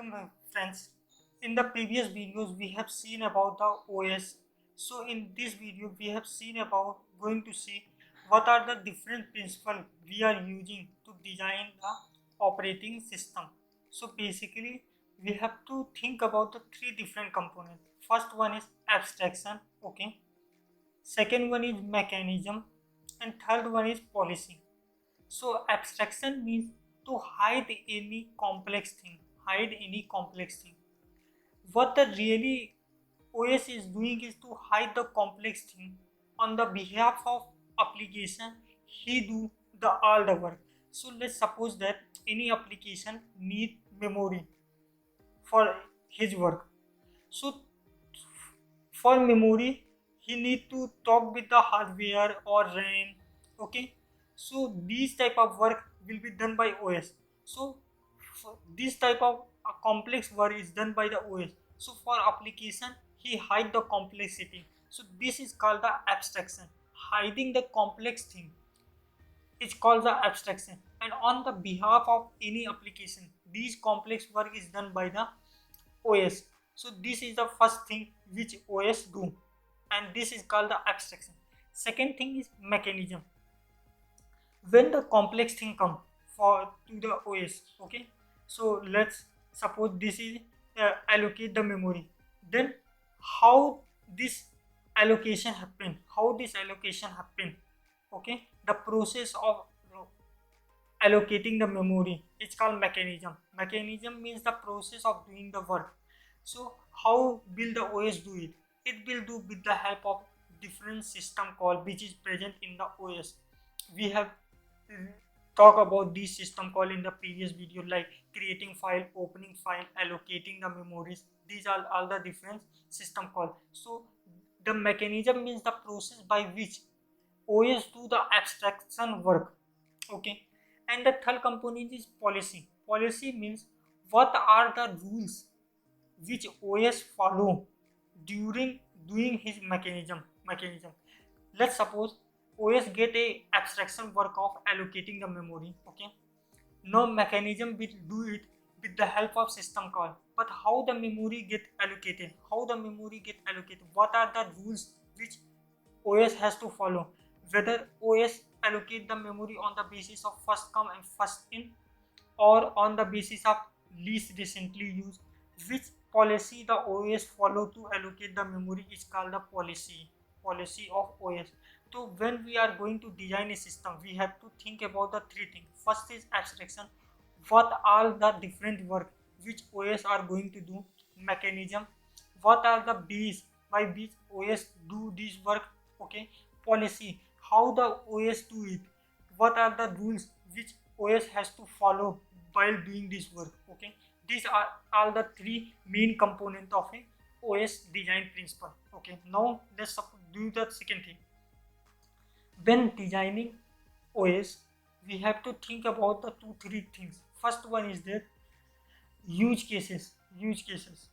welcome friends. In the previous videos we have seen about the OS. So in this video we have seen about going to see what are the different principles we are using to design the operating system. So basically we have to think about the three different components. First one is abstraction, okay. Second one is mechanism, and third one is policy. So abstraction means to hide any complex thing, hide any complex thing. What the really OS is doing is to hide the complex thing on the behalf of application. He do the all the work. So let's suppose that any application need memory for his work. So for memory, he need to talk with the hardware or RAM. Okay, so these type of work will be done by OS. So this type of complex work is done by the OS. So for application, he hide the complexity. So this is called the abstraction. Hiding the complex thing is called the abstraction. And on the behalf of any application, these complex work is done by the OS. So this is the first thing which OS do, and this is called the abstraction. Second thing is mechanism. When the complex thing come for to the OS, okay. So let's suppose this is allocate the memory. Then how this allocation happen? How this allocation happen? Okay, the process of allocating the memory, it's called mechanism. Mechanism means the process of doing the work. So how will the OS do it? It will do with the help of different system call which is present in the OS. We have uh, talked about this system call in the previous video, like creating file, opening file, allocating the memories. These are all the different system call. So the mechanism means the process by which OS do the abstraction work, okay. And the third component is policy. Policy means what are the rules which OS follow during doing his mechanism. Let's suppose OS get a abstraction work of allocating the memory, okay. No mechanism will do it with the help of system call. But how the memory get allocated? How the memory get allocated? What are the rules which OS has to follow? Whether OS allocate the memory on the basis of first come and first in, or on the basis of least recently used. Which policy the OS follow to allocate the memory is called the policy of OS. So when we are going to design a system, we have to think about the three things. First is abstraction. What are the different work which OS are going to do? Mechanism. What are the base by which OS do this work? Okay. Policy. How the OS do it? What are the rules which OS has to follow while doing this work? Okay. These are all the three main components of a OS design principle. Okay. Now let's do the second thing. When designing OS, we have to think about the three things. First one is that use cases. Use cases.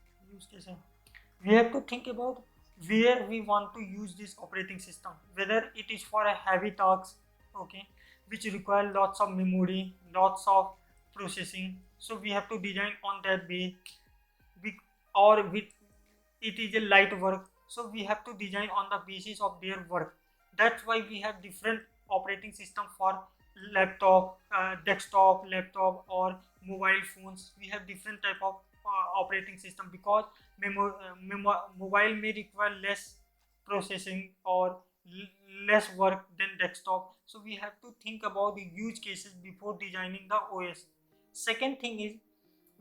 We have to think about where we want to use this operating system, whether it is for a heavy tasks, okay, which require lots of memory, lots of processing. So we have to design on that way. we, or with it is a light work, so we have to design on the basis of their work. That's why we have different operating system for laptop, desktop laptop, or mobile phones. We have different type of operating system because mobile may require less processing or less work than desktop. So we have to think about the use cases before designing the OS. Second thing is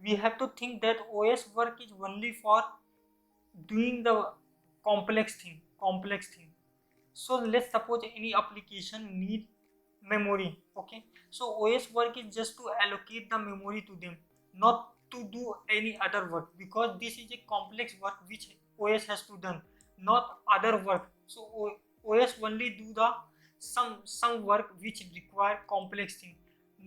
we have to think that OS work is only for doing the complex thing. So let's suppose any application need memory, okay. So OS work is just to allocate the memory to them, not to do any other work, because this is a complex work which OS has to done, not other work. So OS only do the some work which require complex thing,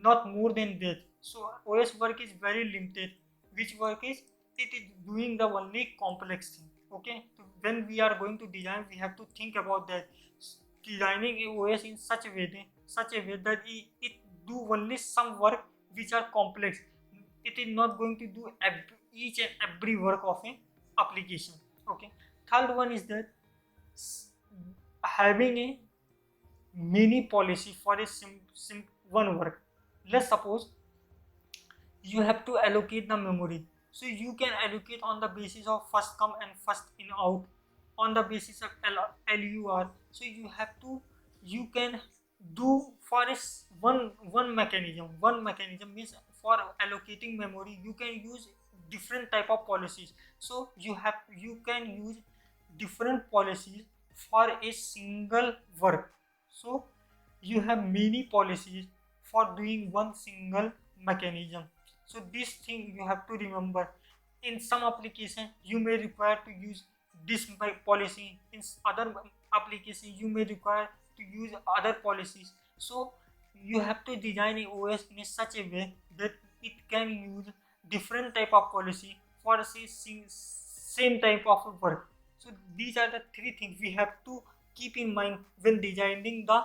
not more than that. So OS work is very limited. Which work is it is doing the only complex thing, okay. So when we are going to design, we have to think about that. Designing a OS in such a way that it do only some work which are complex. It is not going to do each and every work of an application. Okay. Third one is that having a mini policy for a one work. Let's suppose you have to allocate the memory, so you can allocate on the basis of first come and first in out, on the basis of LUR. So you can do for one mechanism means for allocating memory you can use different type of policies. So you can use different policies for a single work. So you have many policies for doing one single mechanism. So this thing you have to remember. In some application you may require to use this policy, in other application you may require to use other policies. So you have to design a OS in such a way that it can use different type of policy for say same type of work. So these are the three things we have to keep in mind when designing the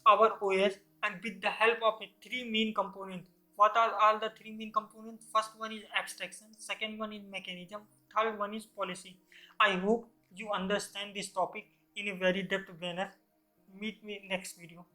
our OS, and with the help of a three main components. What are all the three main components? First one is abstraction, second one is mechanism, third one is policy. I hope you understand this topic in a very depth manner. Meet me next video.